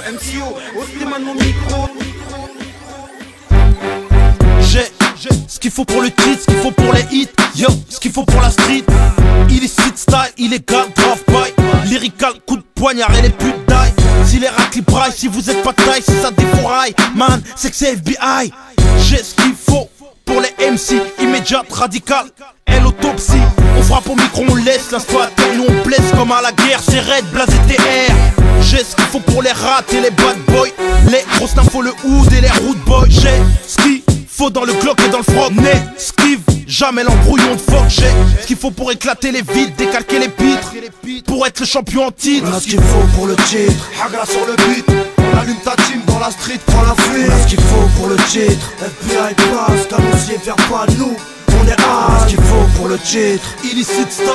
MCO, Osliman mon micro. J'ai ce qu'il faut pour le titre, ce qu'il faut pour les hits, yo, ce qu'il faut pour la street. Illicite style, illégal, grave paille. Lyrical, coup de poignard et les putes d'ail. Si les racks braillent, si vous êtes pas de taille, si ça défouraille, man, c'est que c'est FBI. J'ai ce qu'il faut pour les MC, immédiate, radicale. Et l'autopsie, on frappe au micro, on laisse l'instant à terre, nous on blesse comme à la guerre, c'est raid, blasé TR. J'ai ce qu'il faut pour les rats et les bad boys, les grosses nymphes, le hood et les root boys. J'ai ce qu'il faut dans le Glock et dans le frog, n'esquive jamais l'embrouillon de fuck. J'ai ce qu'il faut pour éclater les vides, décalquer les pitres, pour être le champion en titre. On a ce qu'il faut pour le titre, Hagra sur le beat. On allume ta team dans la street, prends la fuite. On a ce qu'il faut pour le titre, FBI passe, canoncier vers pas nous. On est A, ce qu'il faut pour le titre. Illicite style,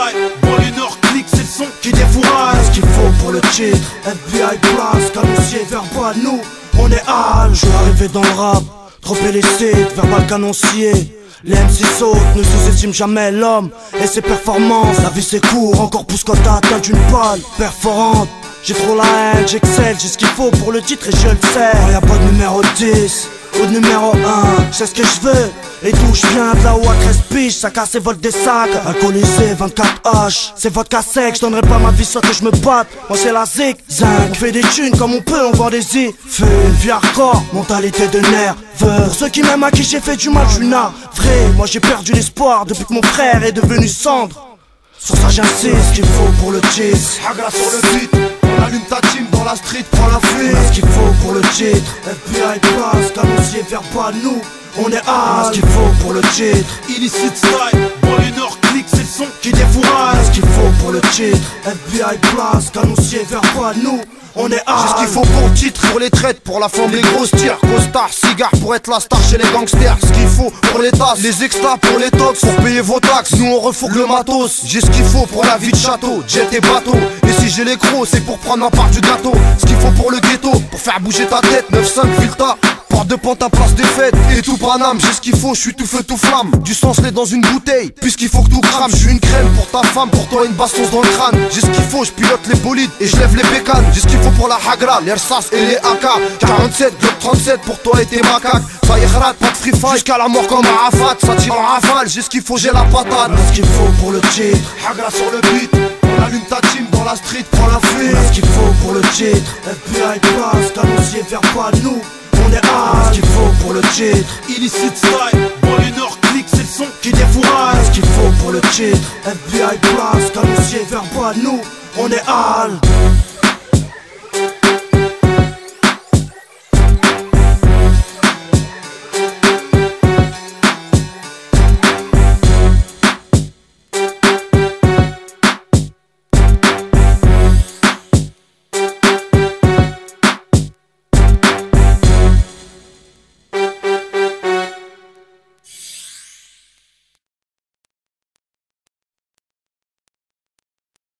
banlieue nord, clique, c'est le son Qui défouraille, ce qu'il faut pour le titre. FBI place, canoncier vers pas nous. On est A, je suis arrivé dans le rap. Dropper les sites, verbal canoncier. Les MC sautent, ne sous-estime jamais l'homme et ses performances. La vie c'est court, encore plus quand t'as atteint d'une balle perforante. J'ai trop la haine, j'excelle, j'ai ce qu'il faut pour le titre et je le sais. Oh, y'a pas de numéro 10 ou de numéro 1, c'est ce que je veux. Et d'où je viens, de là où à 13 piges, ça casse et vole des sacs. Alcoolisé, 24H, c'est vodka sec, je donnerai pas ma vie soit que je me batte. Moi c'est la zik, zinc, on fait des thunes comme on peut, on vend des i. Fais une vie hardcore, mentalité de nerf. Pour ceux qui m'aiment à qui j'ai fait du mal, je suis vrai. Moi j'ai perdu l'espoir depuis que mon frère est devenu cendre. Sur ça j'insiste, ce qu'il faut pour le cheese. Hagra sur le beat, on allume ta team dans la street, prends la fuite. On a ce qu'il faut pour le titre, FBI passe, canoncier vers pas nous. On est A, ce qu'il faut pour le titre. Illicite style, banlieue nord, clique, c'est le son Qui défouraille, ce qu'il faut pour le titre. FBI place, canoncier vers pas nous. On est A. J'ai ce qu'il faut pour le titre, pour les traites, pour la forme, les grosses tirs. Costard, cigare pour être la star chez les gangsters. Ce qu'il faut pour les tasses, les extras pour les tox, pour payer vos taxes. Nous on refourgue le matos. J'ai ce qu'il faut pour la vie de château, jet et bateau. Et si j'ai les crocs, c'est pour prendre ma part du gâteau. Ce qu'il faut pour le ghetto, pour faire bouger ta tête. 9-5 Vilta, porte de Pantin, place des fêtes. Et tout Paname, j'ai ce qu'il faut, je suis tout feu, tout flamme. Du sens-lait dans une bouteille, puisqu'il faut que tout crame. Je suis une crème pour ta femme, pour toi une bastos dans le crâne. J'ai ce qu'il faut, je pilote les bolides et je lève les bécanes. J'ai ce qu'il faut pour la Hagra, les Rsas et les AK. 47, Glock 37 pour toi et tes macaques. Ça y est, pas de free fight, jusqu'à la mort comme Arafat. Ça tire en rafale, j'ai ce qu'il faut, j'ai la patate. On a ce qu'il faut pour le titre, Hagra sur le beat. On allume ta team dans la street, prends la fuite. On a ce qu'il faut pour le titre, FBI passe, canoncier vers pas nous. On est A, ce qu'il faut pour le titre. Illicite style, banlieue nord, clique, c'est le son Qui défouraille, ce qu'il faut pour le titre. FBI place, canoncier vers pas nous. On est A.